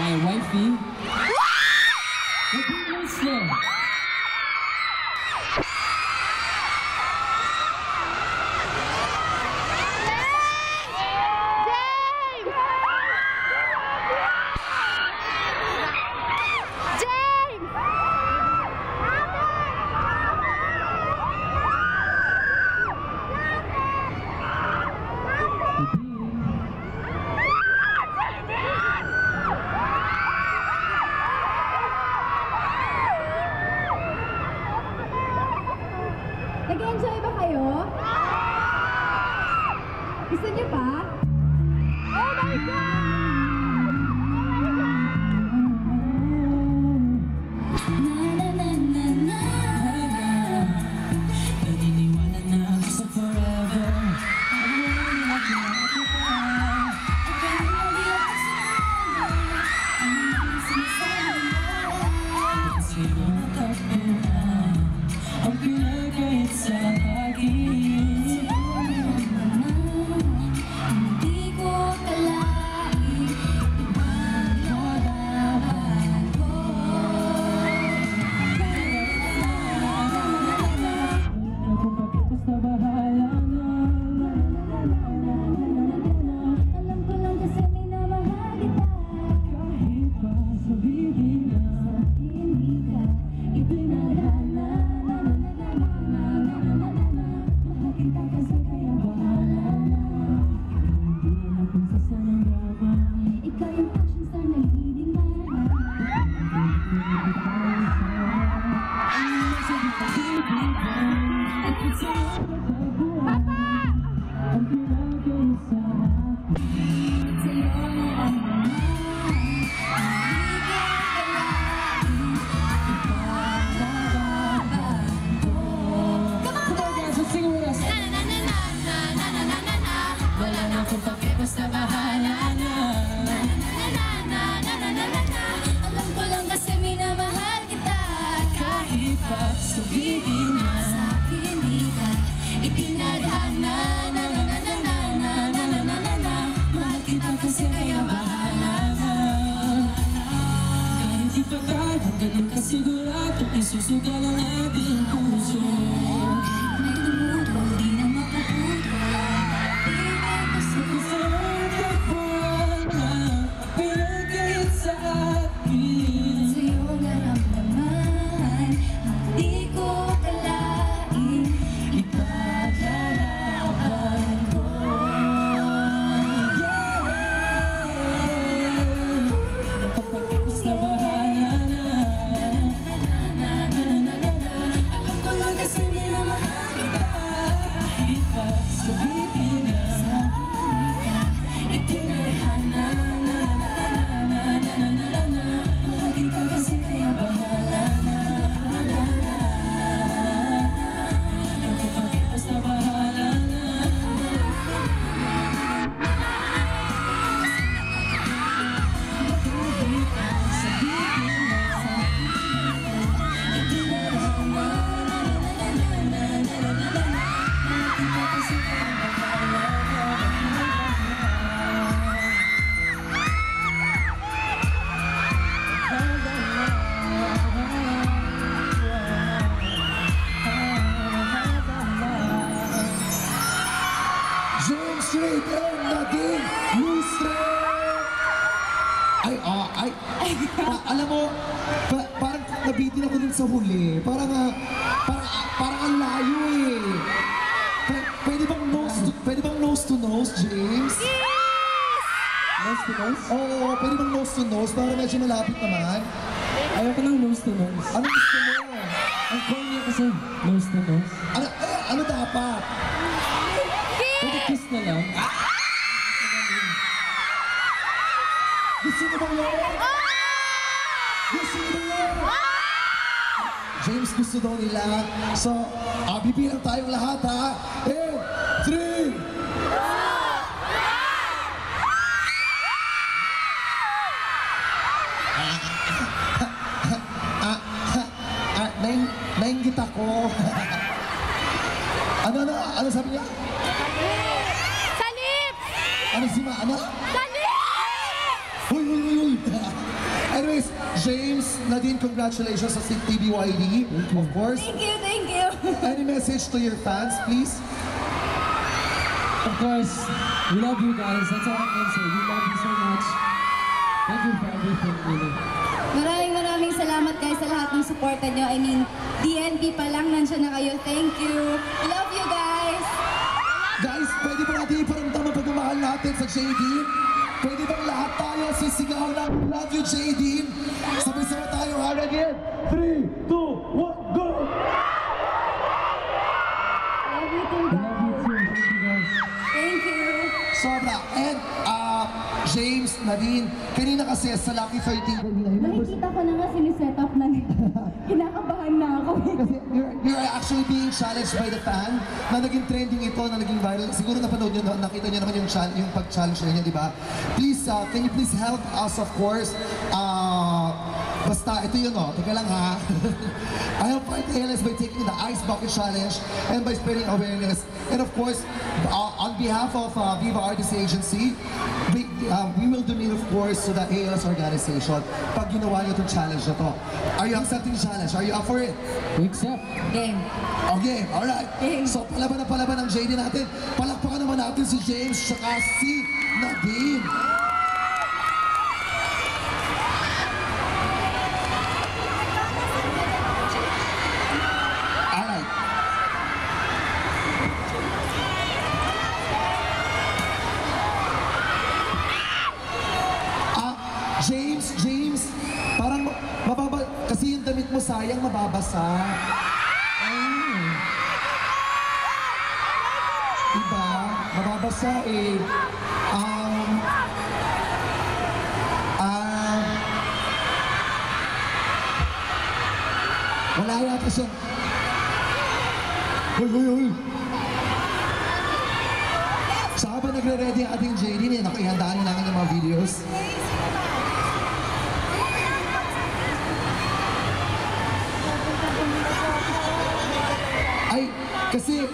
my wifey. Again, slow. Nag-enjoy ba kayo? Gusto niyo pa? Oh my God! Na na na na na. Naniniwala na ako sa forever. Sino natakbo na ang pinagkait sa akin? Hindi ko kalain ibang lalaban ko. Kung bakit basta bahala na. Alam ko lang kasi minamahal kita. Kahit pa sabihin na Hindi ka ipinadala. Mahal kita kasi kaya bahala na. hindi na prinsesa ng drama. Ikaw yung action star na leading man. Papa! Ang pinagkait sa akin. Sa'yo na ang naman. Hindi ko kalain ibang lalaban ko. Come on guys, let's sing with us. Wala na akong pake, basta bahala na. Alam ko lang kasi minamahal kita. Kahit pa sabihin na Sa'kin di ka ipinadhana. Mahal kita kasi kaya bahala na. kahit di pa tayo ganun kasigurado, isusugal ang ating puso. May dumudo, di na mapuputol. Ibig ko sa'yo. Saan ka pa na pinagkait sa akin? Sa'yo naramdaman. Hindi ko kalain ipaglalaban ko. Kapag basta bahala na. Alam ko lang kasi minamahal kita. Kahit pa sabihin na Itinadhana. Mahal kita kasi kaya bahala na. kapag basta bahala na. James Reid and Nadine Lustre! Alam mo, parang nabitin ako dun sa huli. Parang ang layo eh. Pwede bang nose to nose, James? Nose to nose? Oo, pwede bang nose to nose? Para medyo malapit naman. Ayoko ng nose to nose. Ano gusto mo? Ang corny kasi nose to nose. Ano dapat? Pwede kiss na lang. Gusto mo ba yun? Gusto mo ba yun? James, gusto daw nila. So, bibilang tayong lahat ha. And 3! Nainggit ako. Ano sabi niya? Salip! Ano si Ma? Ano? Salip! Uy! James, Nadine, congratulations sa TBYD, of course. Thank you, thank you. Any message to your fans, please? Of course, we love you guys. That's all I can say. We love you so much. Thank you for everything, really. Maraming salamat guys sa lahat ng suporta nyo. I mean, DNP pa lang, nandiyan na kayo. Thank you. Love you guys. Guys, pwede ba natin iparamdam ang pagmamahal natin sa JD? Pwede bang lahat tayo sisigaw ng love you, JD? Sabay-sabay tayo, hard again. 3, 2, 1, go! Love you too, We love you guys. too. Thank you, guys. Thank you. Sobra. And, James, Nadine, kanina kasi sa Lucky 13 kanina, Nakikita ko na nga siniset up na nito. Kinakabahan na ako. kasi you're actually being challenged by the fan na naging trending ito, na naging viral. Siguro napanood nyo, nakita nyo naman yung pag-challenge niya, di ba? Please, can you please help us, of course? Basta, ito yun, teka lang ha. I help fight ALS by taking the Ice Bucket Challenge and by spreading awareness. And of course, on behalf of Viva Artist Agency, we will donate, of course, to the ALS organization pag ginawa niyo itong challenge na to. Are you accepting the challenge? Are you up for it? We accept. Game. Okay, alright. Game. So, palaban na palaban ng JD natin. Palakpakan naman natin si James saka si Nadine. Alright. James, parang kasi yung damit mo sayang mababasa. Diba? Mababasa eh. Wala yata siya. Hoy. Sa habang nagre-ready ang ating JD, naku, ihandaan na namin yung mga videos. Ay, kasi,